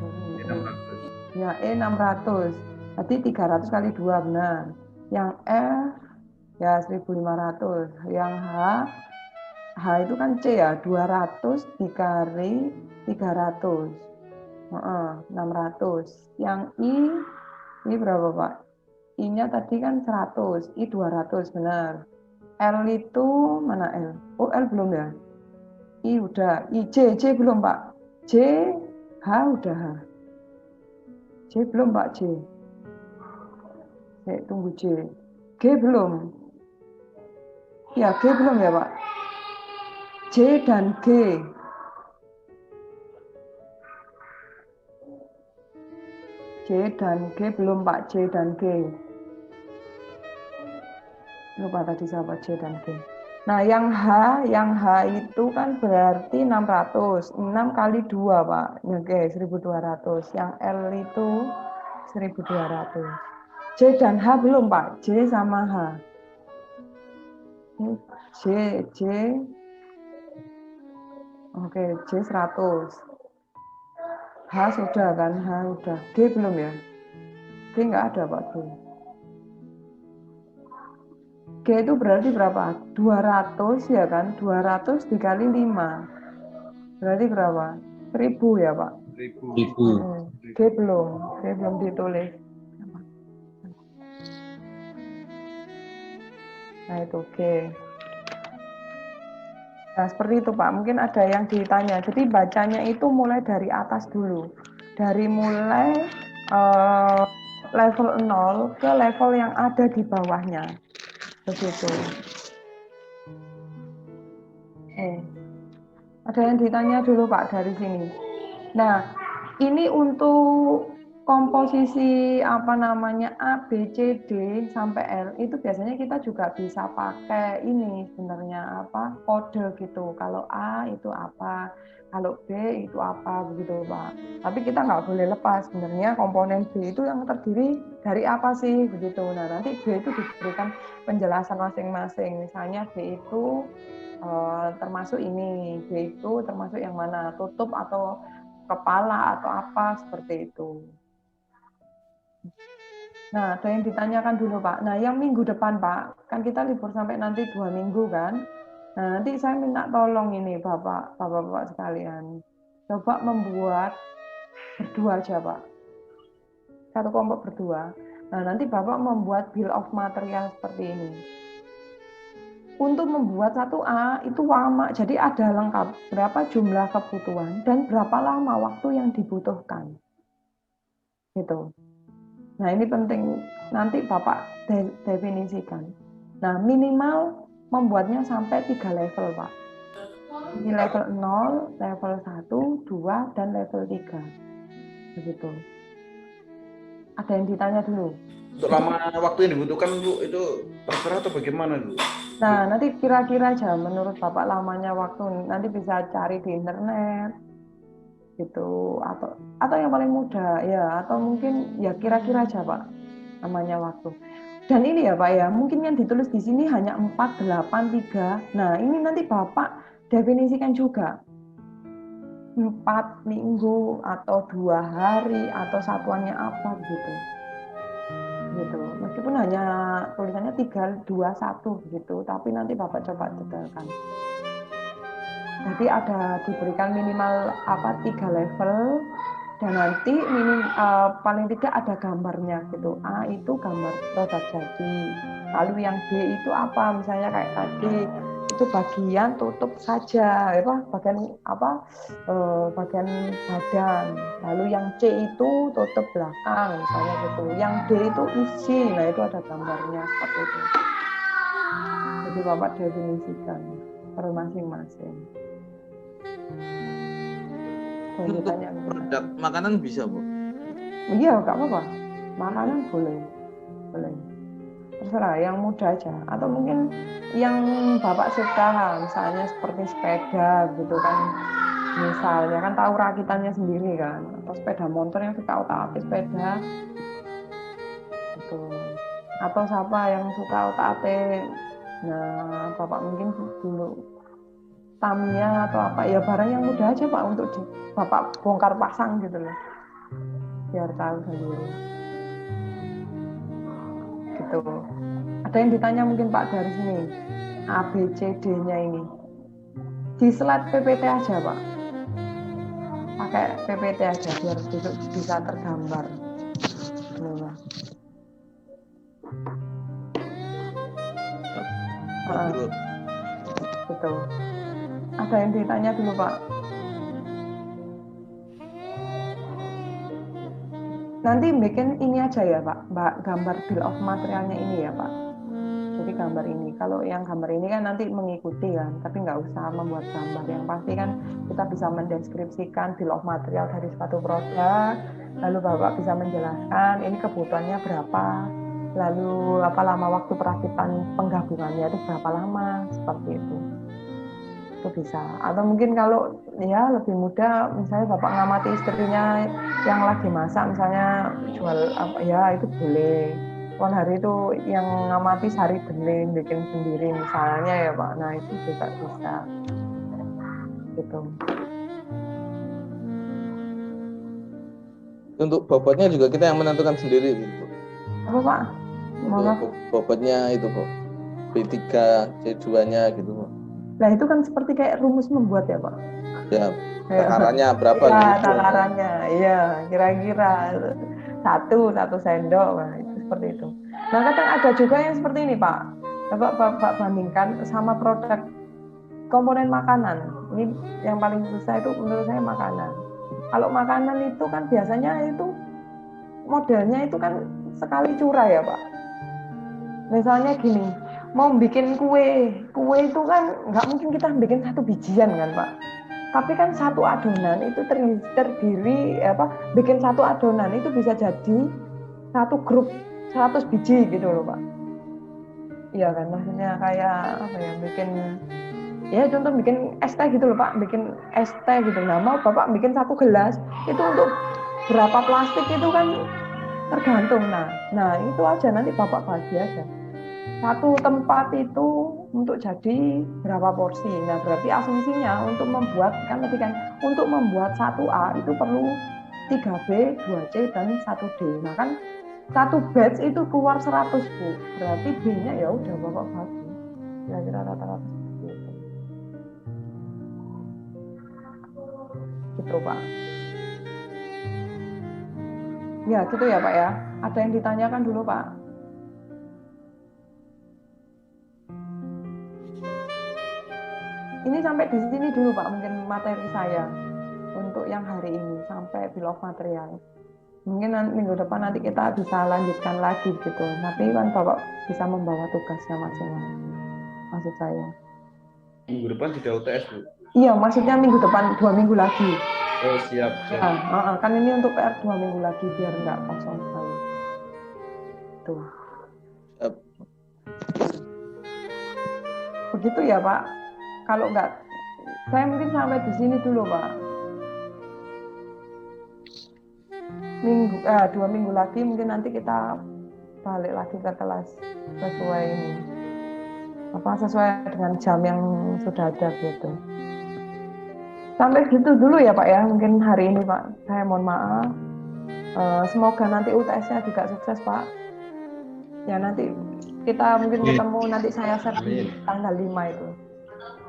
S1: Ya, 600. Tadi 300 kali 2, benar. Yang F, ya 1500. Yang H itu kan C ya, 200 dikali 300. 600. Yang I berapa, Pak? I-nya tadi kan 100, I 200, benar. L itu, mana L? Oh, L belum ya? I udah, J belum, Pak. J, H udah H. J belum, Pak, J. Tunggu J. G belum. Ya, G belum ya, Pak. J dan G. J dan G belum, Pak. J dan G. Lupa tadi siapa J dan G. Nah, yang H itu kan berarti 600. 6 kali 2, Pak. Oke, 1200. Yang L itu 1200. J dan H belum Pak, J sama H. J. Oke, J 100. H sudah kan, H sudah. G belum ya? G nggak ada Pak, G. G itu berarti berapa? 200 ya kan? 200 dikali 5. Berarti berapa? 1000 ya Pak?
S6: 1000.
S1: G belum ditulis. Nah itu G. Nah seperti itu Pak, mungkin ada yang ditanya. Jadi bacanya itu mulai dari atas dulu. Dari mulai level 0 ke level yang ada di bawahnya. Begitu. Ada yang ditanya dulu Pak dari sini. Nah, ini untuk komposisi apa namanya A, B, C, D sampai L itu biasanya kita juga bisa pakai ini sebenarnya apa kode gitu. Kalau A itu apa, kalau B itu apa begitu Pak. Tapi kita nggak boleh lepas sebenarnya komponen B itu yang terdiri dari apa sih begitu. Nah nanti B itu diberikan penjelasan masing-masing. Misalnya B itu termasuk ini, B itu termasuk yang mana, tutup atau kepala atau apa seperti itu. Nah, ada yang ditanyakan dulu Pak. Nah, yang minggu depan Pak, kan kita libur sampai nanti 2 minggu kan. Nah, nanti saya minta tolong ini Bapak sekalian, coba membuat berdua aja Pak. Satu kelompok berdua. Nah, nanti Bapak membuat bill of material seperti ini. Untuk membuat 1A itu lama, jadi ada lengkap berapa jumlah kebutuhan dan berapa lama waktu yang dibutuhkan. Gitu. Nah ini penting, nanti Bapak definisikan. Nah minimal membuatnya sampai 3 level Pak. Ini level 0, level 1, 2, dan level 3. Begitu. Ada yang ditanya dulu?
S4: Untuk lama waktu yang dibutuhkan Bu, itu terserah atau bagaimana Bu?
S1: Nah, nanti kira-kira aja menurut Bapak lamanya waktu, nanti bisa cari di internet, gitu, atau yang paling mudah, ya, atau mungkin ya kira-kira aja Pak, lamanya waktu. Dan ini ya Pak ya, mungkin yang ditulis di sini hanya 4, 8, 3. Nah, ini nanti Bapak definisikan juga. 4 minggu, atau 2 hari, atau satuannya apa, gitu. Meskipun hanya tulisannya 3, 2, 1 gitu, tapi nanti Bapak coba detailkan. Jadi ada diberikan minimal 3 level dan nanti paling tidak ada gambarnya gitu. A itu gambar produk jadi. Lalu yang B itu apa? Misalnya kayak tadi itu bagian tutup saja, bagian badan. Lalu yang C itu tutup belakang, misalnya gitu. Yang D itu isi, nah itu ada gambarnya seperti itu. Jadi Bapak definisikan per masing-masing.
S2: Untuk produk makanan bisa Bu?
S1: Iya, nggak apa-apa. Makanan boleh. Terserah, yang mudah aja. Atau mungkin yang Bapak suka, misalnya seperti sepeda gitu kan. Misalnya kan tahu rakitannya sendiri kan. Atau sepeda motor yang suka otak-atik sepeda. Gitu. Atau siapa yang suka otak-atik. Nah, Bapak mungkin dulu Tamiya atau apa. Ya barang yang mudah aja Pak untuk Bapak bongkar pasang gitu loh. Biar tahu sendiri. Gitu. Ada yang ditanya mungkin Pak dari sini, A, B, C, D-nya ini. Di slide PPT aja Pak. Pakai PPT aja biar bisa tergambar. Gitu. Ada yang ditanya dulu Pak? Nanti bikin ini aja ya Pak, gambar bill of materialnya ini ya Pak. Jadi gambar ini, kalau yang gambar ini kan nanti mengikuti kan, tapi nggak usah membuat gambar. Yang pasti kan kita bisa mendeskripsikan bill of material dari suatu produk, lalu Bapak bisa menjelaskan ini kebutuhannya berapa, lalu lama waktu perakitan penggabungannya itu berapa lama, seperti itu. Itu bisa. Atau mungkin kalau ya lebih mudah, misalnya Bapak ngamati istrinya yang lagi masak, misalnya jual apa ya, itu boleh. One hari itu yang ngamati sari bening, bikin sendiri misalnya ya Pak. Nah itu juga bisa. Gitu.
S2: Untuk bobotnya juga kita yang menentukan sendiri, Bu.
S1: Apa Pak?
S2: Bobotnya itu, Bu. B3, C2-nya gitu, Bu.
S1: Nah itu kan seperti kayak rumus membuat ya Pak.
S2: Ya, takarannya berapa?
S1: Ya,
S2: gitu.
S1: takarannya, iya, kira-kira satu sendok, nah itu seperti itu. Nah kadang ada juga yang seperti ini Pak. Bapak bandingkan sama produk komponen makanan. Ini yang paling susah itu menurut saya makanan. Kalau makanan itu kan biasanya itu modelnya itu kan sekali curah ya Pak. Misalnya gini, mau bikin kue itu kan nggak mungkin kita bikin satu bijian kan Pak. Tapi kan satu adonan itu terdiri bikin satu adonan itu bisa jadi satu grup 100 biji gitu loh Pak. Iya kan, maksudnya kayak apa ya, contoh bikin es teh gitu loh Pak, bikin es teh gitu. Nah mau Bapak bikin satu gelas itu untuk berapa plastik itu kan tergantung. Nah itu aja nanti Bapak bagi aja. Satu tempat itu untuk jadi berapa porsi. Nah berarti asumsinya untuk membuat untuk membuat 1A itu perlu 3B, 2C dan 1D. Nah kan satu batch itu keluar 100 Bu. Berarti B-nya ya udah Bapak bagi. Kira-kira rata-rata seperti itu. Gitu Pak. Ya gitu ya Pak ya. Ada yang ditanyakan dulu Pak? Ini sampai di sini dulu Pak, mungkin materi saya untuk yang hari ini sampai bill of material. Mungkin minggu depan nanti kita bisa lanjutkan lagi gitu. Tapi kan Bapak bisa membawa tugasnya masing-masing. Maksud saya.
S4: Minggu depan sudah UTS Bu?
S1: Iya, maksudnya minggu depan 2 minggu lagi.
S4: Oh siap.
S1: Kan ini untuk PR 2 minggu lagi biar nggak kosong sekali. Tuh. Begitu ya Pak. Kalau nggak, saya mungkin sampai di sini dulu Pak. 2 minggu lagi mungkin nanti kita balik lagi ke kelas sesuai dengan jam yang sudah ada gitu. Sampai gitu dulu ya Pak ya, mungkin hari ini Pak. Saya mohon maaf. Semoga nanti UTS-nya juga sukses Pak. Ya nanti kita mungkin ketemu, nanti saya share di tanggal 5 itu.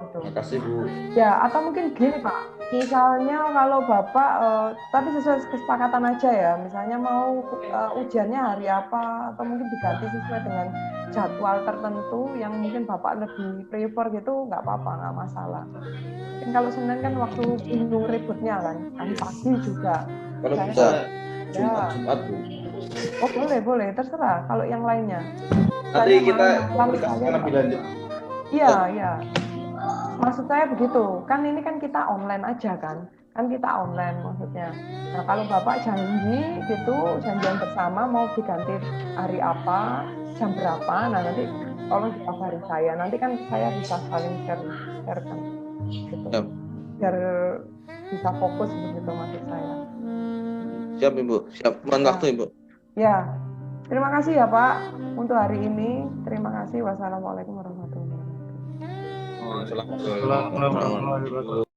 S4: Terima kasih Bu.
S1: Ya, atau mungkin gini Pak, misalnya kalau Bapak, tapi sesuai kesepakatan aja ya, misalnya mau ujiannya hari apa, atau mungkin diganti sesuai dengan jadwal tertentu yang mungkin Bapak lebih prefer gitu, nggak apa-apa, nggak masalah. Mungkin kalau Senin kan waktu bingung ributnya kan pagi juga.
S4: Kalau bisa Jumat Bu.
S1: Oh boleh, terserah kalau yang lainnya.
S4: Nanti kita berkasihkan lebih lanjut.
S1: Iya. Maksud saya begitu, kan ini kan kita online aja kan kita online maksudnya. Nah kalau Bapak janji gitu, janjian bersama mau diganti hari apa, jam berapa, nah nanti tolong dikabari saya, nanti kan saya bisa saling share kan gitu. Biar bisa fokus begitu maksud saya.
S2: Siap Ibu, siap. Mohon waktu Ibu. Ya,
S1: terima kasih ya Pak untuk hari ini. Terima kasih. Wassalamualaikum warahmatullahi wabarakatuh.
S4: Assalamualaikum warahmatullahi wabarakatuh.